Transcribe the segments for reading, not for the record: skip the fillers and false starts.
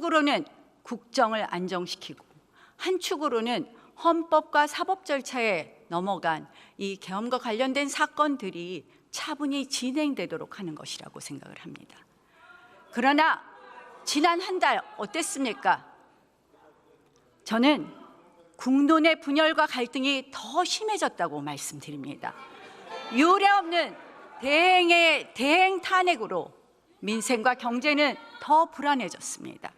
축으로는 국정을 안정시키고 한 축으로는 헌법과 사법 절차에 넘어간 이 계엄과 관련된 사건들이 차분히 진행되도록 하는 것이라고 생각을 합니다. 그러나 지난 한 달 어땠습니까? 저는 국론의 분열과 갈등이 더 심해졌다고 말씀드립니다. 유례없는 대행 탄핵으로 민생과 경제는 더 불안해졌습니다.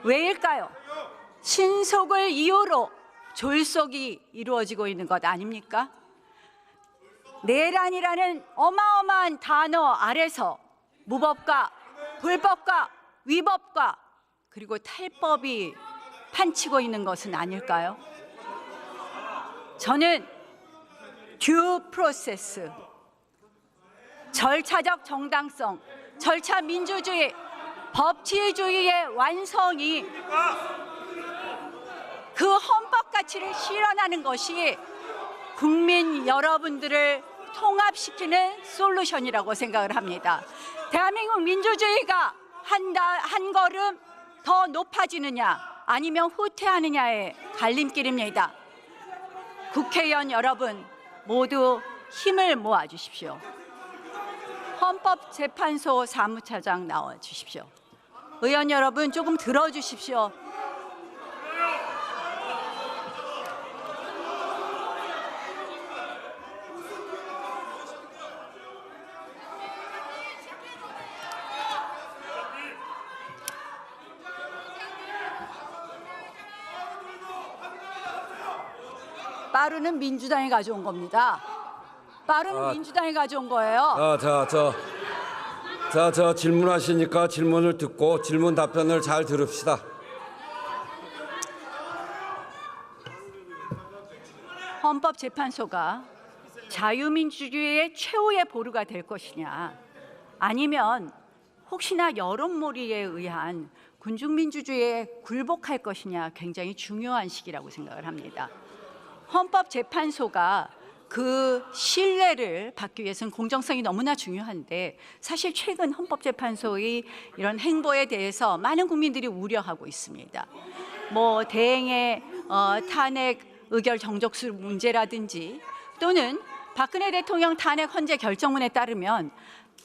왜일까요? 신속을 이유로 졸속이 이루어지고 있는 것 아닙니까? 내란이라는 어마어마한 단어 아래서 무법과 불법과 위법과 그리고 탈법이 판치고 있는 것은 아닐까요? 저는 듀 프로세스, 절차적 정당성, 절차 민주주의, 법치주의의 완성이 그 헌법 가치를 실현하는 것이 국민 여러분들을 통합시키는 솔루션이라고 생각을 합니다. 대한민국 민주주의가 한 걸음 더 높아지느냐 아니면 후퇴하느냐의 갈림길입니다. 국회의원 여러분 모두 힘을 모아 주십시오. 헌법재판소 사무차장 나와 주십시오. 의원 여러분 조금 들어주십시오. 빠루는 민주당이 가져온 겁니다. 빠루는 민주당이 가져온 거예요. 저 질문하시니까 질문을 듣고 질문 답변을 잘 들읍시다. 헌법재판소가 자유민주주의의 최후의 보루가 될 것이냐 아니면 혹시나 여론몰이에 의한 군중민주주의에 굴복할 것이냐 굉장히 중요한 시기라고 생각을 합니다. 헌법재판소가 그 신뢰를 받기 위해서는 공정성이 너무나 중요한데 사실 최근 헌법재판소의 이런 행보에 대해서 많은 국민들이 우려하고 있습니다. 대행의 탄핵 의결 정족수 문제라든지 또는 박근혜 대통령 탄핵 헌재 결정문에 따르면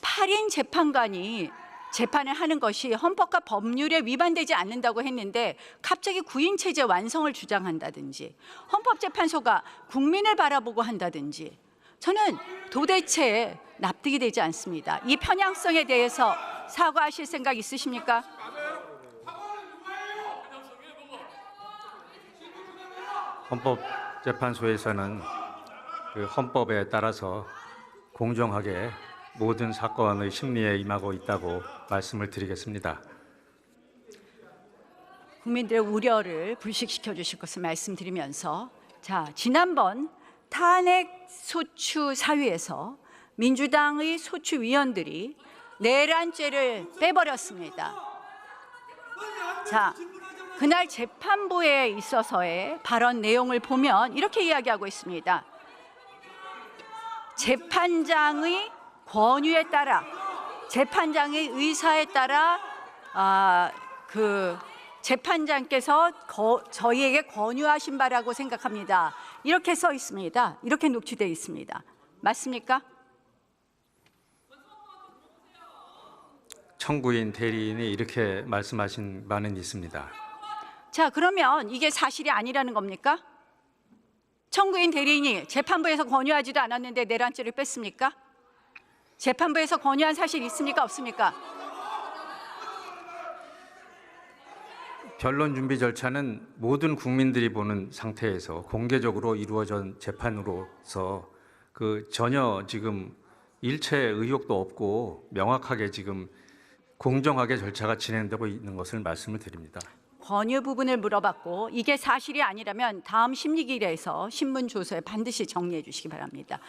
8인 재판관이 재판을 하는 것이 헌법과 법률에 위반되지 않는다고 했는데 갑자기 9인 체제 완성을 주장한다든지 헌법재판소가 국민을 바라보고 한다든지 저는 도대체 납득이 되지 않습니다. 이 편향성에 대해서 사과하실 생각 있으십니까? 헌법재판소에서는 그 헌법에 따라서 공정하게 모든 사건의 심리에 임하고 있다고 말씀을 드리겠습니다. 국민들의 우려를 불식시켜 주실 것을 말씀드리면서 지난번 탄핵 소추 사위에서 민주당의 소추위원들이 내란죄를 빼버렸습니다. 그날 재판부에 있어서의 발언 내용을 보면 이렇게 이야기하고 있습니다. 재판장의 권유에 따라 재판장의 의사에 따라 재판장께서 저희에게 권유하신 바라고 생각합니다. 이렇게 써 있습니다. 이렇게 녹취되어 있습니다. 맞습니까? 청구인 대리인이 이렇게 말씀하신 바는 있습니다. 그러면 이게 사실이 아니라는 겁니까? 청구인 대리인이 재판부에서 권유하지도 않았는데 내란죄를 뺐습니까? 재판부에서 권유한 사실 있습니까? 없습니까? 변론 준비 절차는 모든 국민들이 보는 상태에서 공개적으로 이루어진 재판으로서 전혀 지금 일체 의혹도 없고 명확하게 지금 공정하게 절차가 진행되고 있는 것을 말씀을 드립니다. 권유 부분을 물어봤고 이게 사실이 아니라면 다음 심리기일에서 신문 조서에 반드시 정리해 주시기 바랍니다.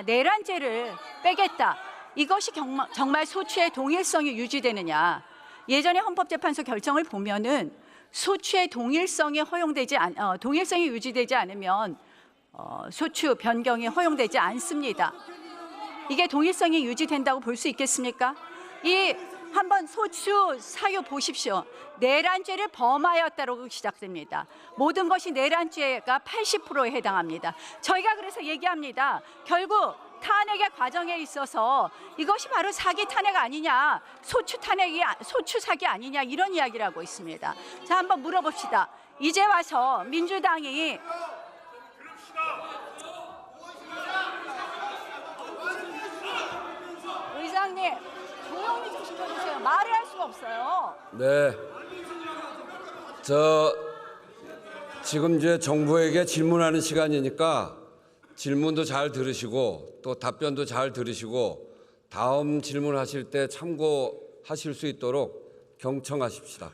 내란죄를 빼겠다. 이것이 정말 소추의 동일성이 유지되느냐. 예전에 헌법재판소 결정을 보면은 소추의 동일성이 동일성이 유지되지 않으면 소추 변경이 허용되지 않습니다. 이게 동일성이 유지된다고 볼 수 있겠습니까? 이 한번 소추 사유 보십시오. 내란죄를 범하였다고 시작됩니다. 모든 것이 내란죄가 80%에 해당합니다. 저희가 그래서 얘기합니다. 결국 탄핵의 과정에 있어서 이것이 바로 사기 탄핵 아니냐, 소추 사기 아니냐 이런 이야기를 하고 있습니다. 자, 한번 물어봅시다. 이제 와서 민주당이 의장님 조용히 좀 시켜주세요. 말을 할 수가 없어요. 네. 지금 이제 정부에게 질문하는 시간이니까 질문도 잘 들으시고 또 답변도 잘 들으시고 다음 질문하실 때 참고하실 수 있도록 경청하십시다.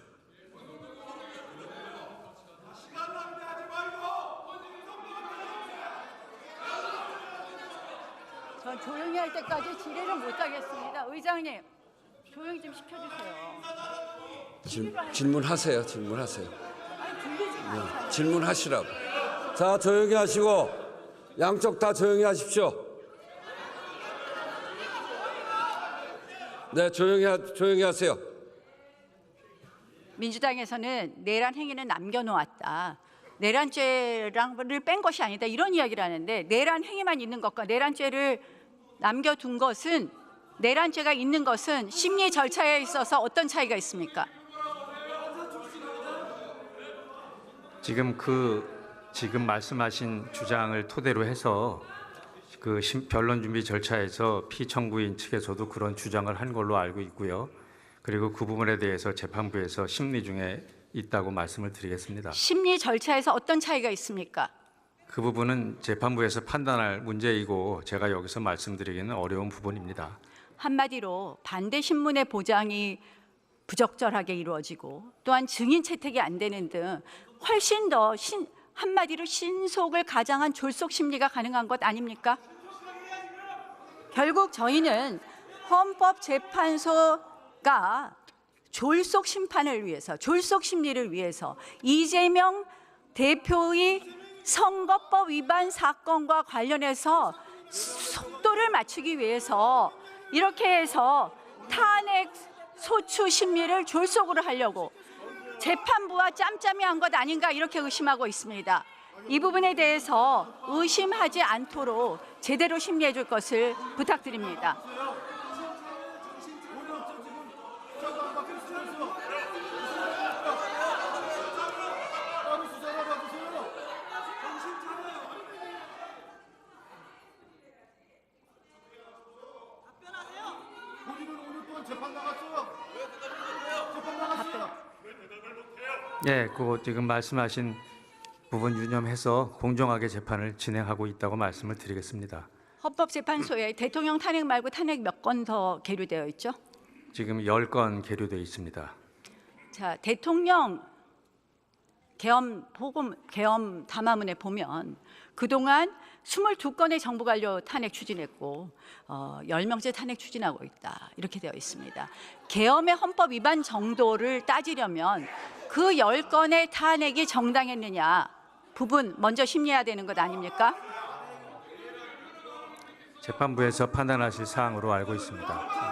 전 조용히 할 때까지 질의를 못 하겠습니다. 의장님, 조용히 좀 시켜주세요. 질문하세요. 질문하세요. 아니, 들리지 않아요. 질문하시라고. 자, 조용히 하시고 양쪽 다 조용히 하십시오. 네, 조용히 하세요. 민주당에서는 내란 행위는 남겨놓았다. 내란죄를 뺀 것이 아니다. 이런 이야기를 하는데 내란 행위만 있는 것과 내란죄를 남겨둔 것은 내란죄가 있는 것은 심리 절차에 있어서 어떤 차이가 있습니까? 지금 말씀하신 주장을 토대로 해서 그 변론 준비 절차에서 피청구인 측에서도 그런 주장을 한 걸로 알고 있고요. 그리고 그 부분에 대해서 재판부에서 심리 중에 있다고 말씀을 드리겠습니다. 심리 절차에서 어떤 차이가 있습니까? 그 부분은 재판부에서 판단할 문제이고 제가 여기서 말씀드리기는 어려운 부분입니다. 한마디로 반대 신문의 보장이 부적절하게 이루어지고 또한 증인 채택이 안 되는 등 훨씬 더 한마디로 신속을 가장한 졸속 심리가 가능한 것 아닙니까? 결국 저희는 헌법재판소가 졸속 심판을 위해서, 졸속 심리를 위해서 이재명 대표의 선거법 위반 사건과 관련해서 속도를 맞추기 위해서 이렇게 해서 탄핵 소추 심리를 졸속으로 하려고 재판부와 짬짬이 한 것 아닌가 이렇게 의심하고 있습니다. 이 부분에 대해서 의심하지 않도록 제대로 심리해 줄 것을 부탁드립니다. 예, 그 지금 말씀하신 부분 유념해서 공정하게 재판을 진행하고 있다고 말씀을 드리겠습니다. 헌법재판소에 대통령 탄핵 말고 탄핵 몇 건 더 계류되어 있죠? 지금 10건 계류되어 있습니다. 자, 대통령 계엄 담화문에 보면 그동안 22건의 정부 관료 탄핵 추진했고 10명째 탄핵 추진하고 있다. 이렇게 되어 있습니다. 계엄의 헌법 위반 정도를 따지려면 그 10건의 탄핵이 정당했느냐 부분 먼저 심리해야 되는 것 아닙니까? 재판부에서 판단하실 사항으로 알고 있습니다.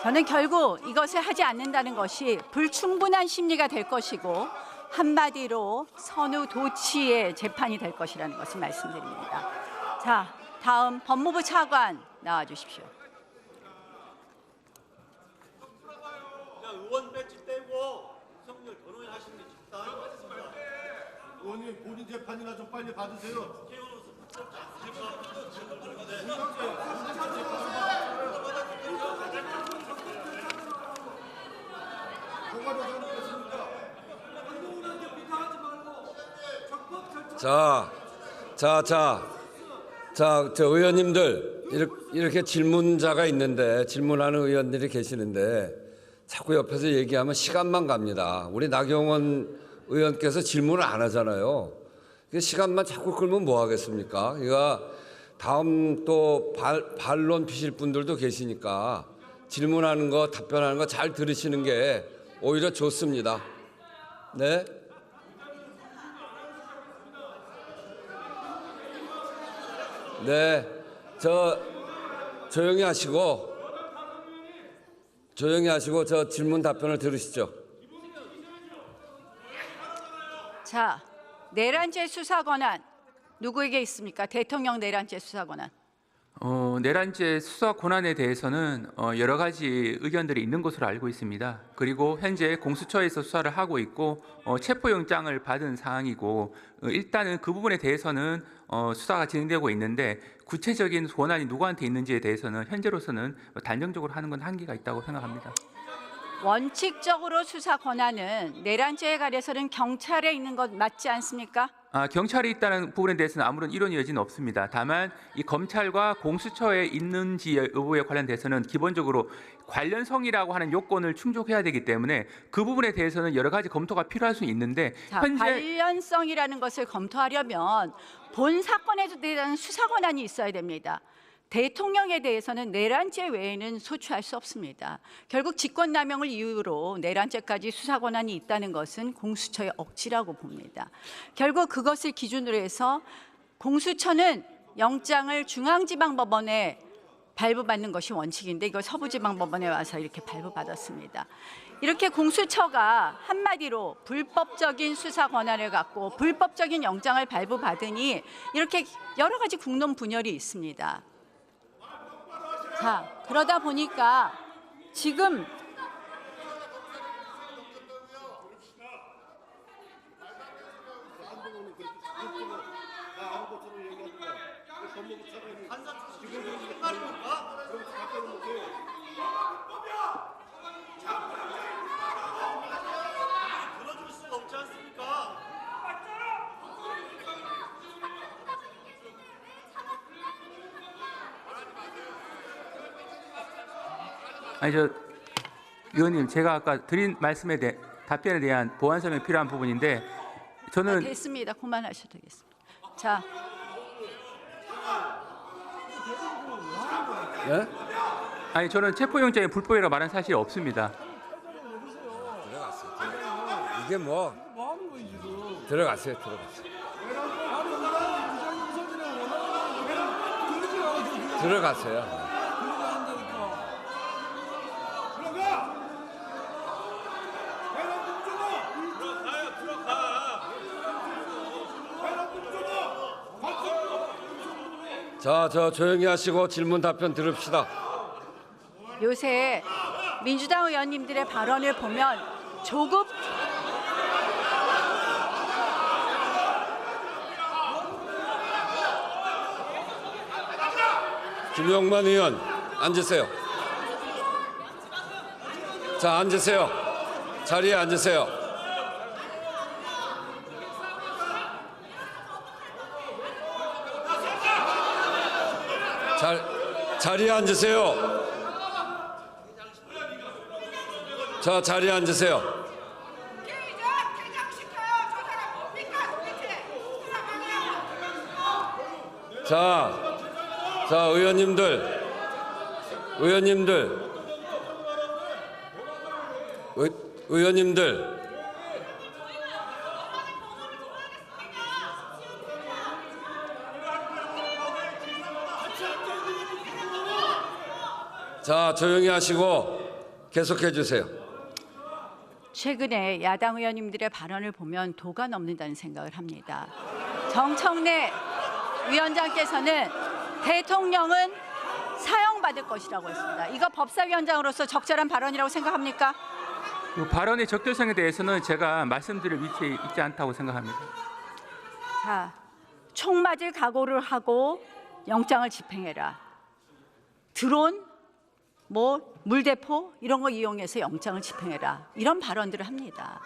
저는 결국 이것을 하지 않는다는 것이 불충분한 심리가 될 것이고 한마디로 선후 도치의 재판이 될 것이라는 것을 말씀드립니다. 자, 다음 법무부 차관 나와 주십시오. 의원 배치 떼고 윤석열 변호인 하시는 게 집단. 의원님 본인 재판이나 좀 빨리 받으세요. 저 의원님들 이렇게 질문자가 있는데 질문하는 의원들이 계시는데 자꾸 옆에서 얘기하면 시간만 갑니다. 우리 나경원 의원께서 질문을 안 하잖아요. 시간만 자꾸 끌면 뭐 하겠습니까? 그러니까 다음 또 반론 피실 분들도 계시니까 질문하는 거 답변하는 거 잘 들으시는 게 오히려 좋습니다. 네. 네, 조용히 하시고 조용히 하시고 저 질문 답변을 들으시죠. 자, 내란죄 수사 권한 누구에게 있습니까? 대통령 내란죄 수사 권한. 내란죄 수사 권한에 대해서는 여러 가지 의견들이 있는 것으로 알고 있습니다. 그리고 현재 공수처에서 수사를 하고 있고 체포영장을 받은 사항이고 일단은 그 부분에 대해서는 수사가 진행되고 있는데 구체적인 권한이 누구한테 있는지에 대해서는 현재로서는 단정적으로 하는 건 한계가 있다고 생각합니다. 원칙적으로 수사 권한은 내란죄에 관해서는 경찰에 있는 것 맞지 않습니까? 경찰이 있다는 부분에 대해서는 아무런 이론의 여지는 없습니다. 다만 이 검찰과 공수처에 있는지 여부에 관련돼서는 기본적으로 관련성이라고 하는 요건을 충족해야 되기 때문에 그 부분에 대해서는 여러 가지 검토가 필요할 수 있는데 자, 현재 관련성이라는 것을 검토하려면 본 사건에 대한 수사 권한이 있어야 됩니다. 대통령에 대해서는 내란죄 외에는 소추할 수 없습니다. 결국 직권남용을 이유로 내란죄까지 수사 권한이 있다는 것은 공수처의 억지라고 봅니다. 결국 그것을 기준으로 해서 공수처는 영장을 중앙지방법원에 발부받는 것이 원칙인데 이걸 서부지방법원에 와서 이렇게 발부받았습니다. 이렇게 공수처가 한마디로 불법적인 수사 권한을 갖고 불법적인 영장을 발부받으니 이렇게 여러 가지 국론 분열이 있습니다. 자, 그러다 보니까 지금 들어줄 수가 없지 않습니까? 의원님, 제가 아까 드린 말씀에 대해 답변에 대한 보완 설명이 필요한 부분인데 저는 됐습니다. 그만하셔도 되겠습니다. 자, 예? 저는 체포영장이 불법이라고 말한 사실이 없습니다. 들어갔어요. 이게 뭐 들어갔어요. 들어갔어요. 자, 저 조용히 하시고 질문 답변 들읍시다. 요새 민주당 의원님들의 발언을 보면 조급 김용만 의원 앉으세요. 자, 앉으세요. 자리에 앉으세요. 자리에 앉으세요. 자, 자리에 앉으세요. 자, 의원님들. 자, 조용히 하시고 계속해 주세요. 최근에 야당 의원님들의 발언을 보면 도가 넘는다는 생각을 합니다. 정청래 위원장께서는 대통령은 사형받을 것이라고 했습니다. 이거 법사위원장으로서 적절한 발언이라고 생각합니까? 그 발언의 적절성에 대해서는 제가 말씀드릴 위치에 있지 않다고 생각합니다. 자, 총 맞을 각오를 하고 영장을 집행해라. 드론, 물대포 이런 거 이용해서 영장을 집행해라. 이런 발언들을 합니다.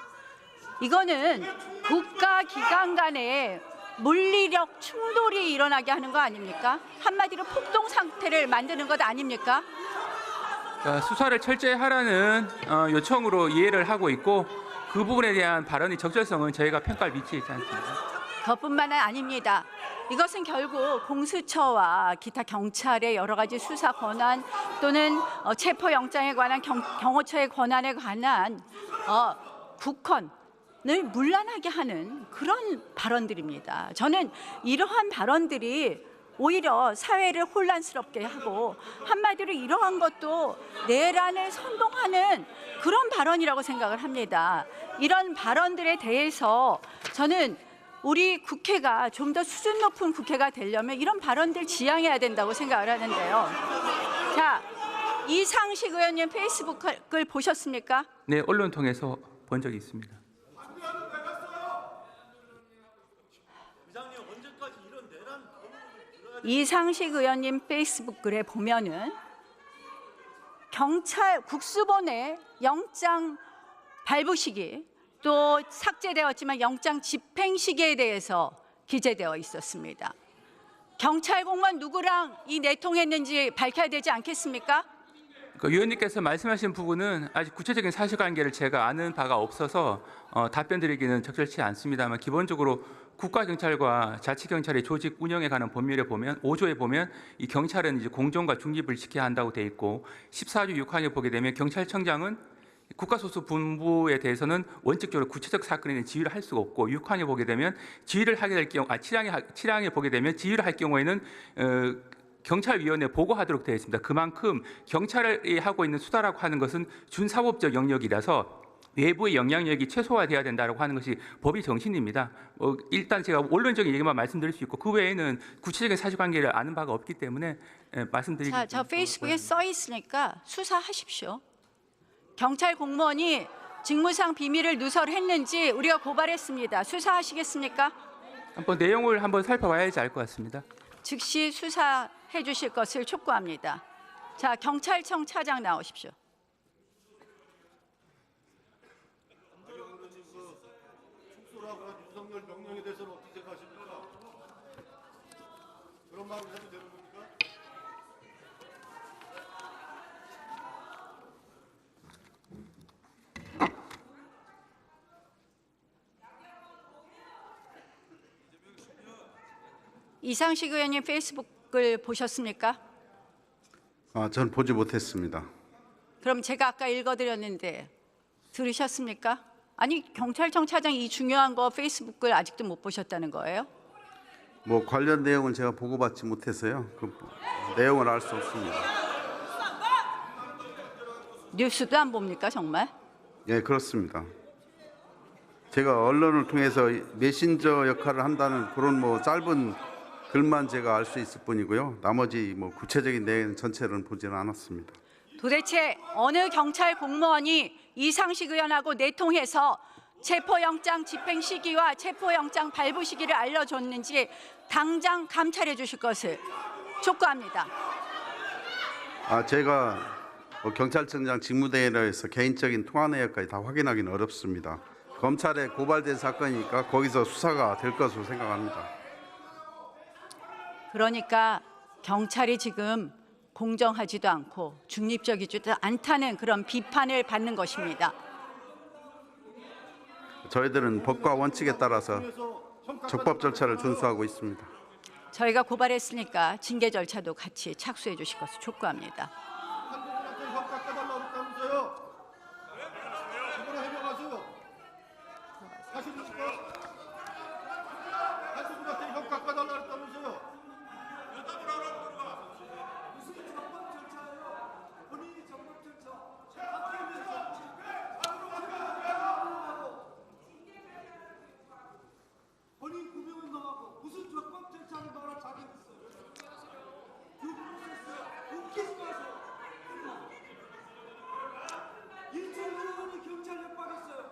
이거는 국가 기관 간에 물리력 충돌이 일어나게 하는 거 아닙니까? 한마디로 폭동 상태를 만드는 것 아닙니까? 수사를 철저히 하라는 요청으로 이해를 하고 있고 그 부분에 대한 발언의 적절성은 저희가 평가할 위치에 있지 않습니다. 그것뿐만 아닙니다. 이것은 결국 공수처와 기타 경찰의 여러 가지 수사 권한 또는 체포 영장에 관한 경호처의 권한에 관한 국헌을 문란하게 하는 그런 발언들입니다. 저는 이러한 발언들이 오히려 사회를 혼란스럽게 하고 한마디로 이러한 것도 내란을 선동하는 그런 발언이라고 생각을 합니다. 이런 발언들에 대해서 저는 우리 국회가 좀 더 수준 높은 국회가 되려면 이런 발언들 지양해야 된다고 생각을 하는데요. 자, 이상식 의원님 페이스북을 보셨습니까? 네, 언론 통해서 본 적이 있습니다. 이장님 언제까지 이런 내란 이상식 의원님 페이스북 글에 보면은 경찰 국수본의 영장 발부 시기 또 삭제되었지만 영장 집행 시기에 대해서 기재되어 있었습니다. 경찰 공무원 누구랑 이 내통했는지 밝혀야 되지 않겠습니까? 위원님께서 말씀하신 부분은 아직 구체적인 사실관계를 제가 아는 바가 없어서 답변드리기는 적절치 않습니다만 기본적으로 국가경찰과 자치경찰의 조직 운영에 관한 법률에 보면 5조에 보면 이 경찰은 이제 공정과 중립을 지켜야 한다고 돼 있고 14조 6항에 보게 되면 경찰청장은 국가소수 본부에 대해서는 원칙적으로 구체적 사건에는 지휘를 할 수가 없고 6항에 보게 되면 지휘를 하게 될 경우 7항에 보게 되면 지휘를 할 경우에는 경찰위원회에 보고하도록 되어 있습니다. 그만큼 경찰이 하고 있는 수사라고 하는 것은 준사법적 영역이라서 외부의 영향력이 최소화돼야 된다고 하는 것이 법의 정신입니다. 일단 제가 원론적인 얘기만 말씀드릴 수 있고 그 외에는 구체적인 사실관계를 아는 바가 없기 때문에 말씀드리기. 자, 저 페이스북에 써 있으니까 수사하십시오. 경찰 공무원이 직무상 비밀을 누설했는지 우리가 고발했습니다. 수사하시겠습니까? 한번 내용을 한번 살펴봐야지 알 것 같습니다. 즉시 수사해 주실 것을 촉구합니다. 자, 경찰청 차장 나오십시오. 축소라고 한 윤석열 명령에 대해서는 어떻게 생각하십니까? 그런 말을 해도 되는 겁니까? 이상식 의원님 페이스북을 보셨습니까? 전 보지 못했습니다. 그럼 제가 아까 읽어드렸는데 들으셨습니까? 아니, 경찰청 차장이 이 중요한 거 페이스북을 아직도 못 보셨다는 거예요? 뭐 관련 내용은 제가 보고받지 못해서요. 그 내용을 알 수 없습니다. 뉴스도 안 봅니까 정말? 예, 그렇습니다. 제가 언론을 통해서 메신저 역할을 한다는 그런 뭐 짧은 글만 제가 알 수 있을 뿐이고요. 나머지 뭐 구체적인 내용 전체는 보지는 않았습니다. 도대체 어느 경찰 공무원이 이상식 의원하고 내통해서 체포영장 집행 시기와 체포영장 발부 시기를 알려줬는지 당장 감찰해 주실 것을 촉구합니다. 제가 뭐 경찰청장 직무대행에서 개인적인 통화 내역까지 다 확인하기는 어렵습니다. 검찰에 고발된 사건이니까 거기서 수사가 될 것으로 생각합니다. 그러니까 경찰이 지금 공정하지도 않고 중립적이지도 않다는 그런 비판을 받는 것입니다. 저희들은 법과 원칙에 따라서 적법 절차를 준수하고 있습니다. 저희가 고발했으니까 징계 절차도 같이 착수해 주실 것을 촉구합니다. 한국분한테 형 깎아달라고 했다면서요? 이번에 해명하세요. 사실입니까? 한국분한테 형 깎아달라고 했다면서요? 본인 구명을 나가고 무슨 적법 절차를 말할 자격이 있어요? 웃기지 마세요. 일주일 의원이 경찰 협박했어요.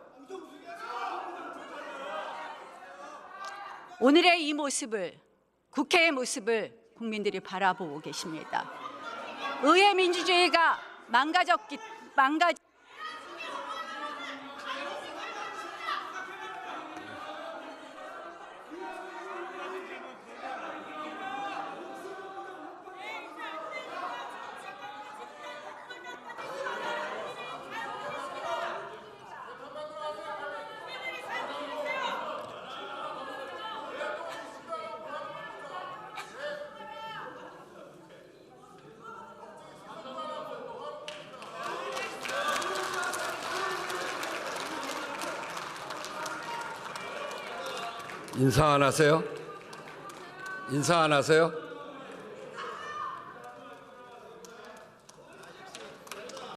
오늘의 이 모습을, 국회의 모습을 국민들이 바라보고 계십니다. 의회 민주주의가 망가졌기 인사 안 하세요? 인사 안 하세요?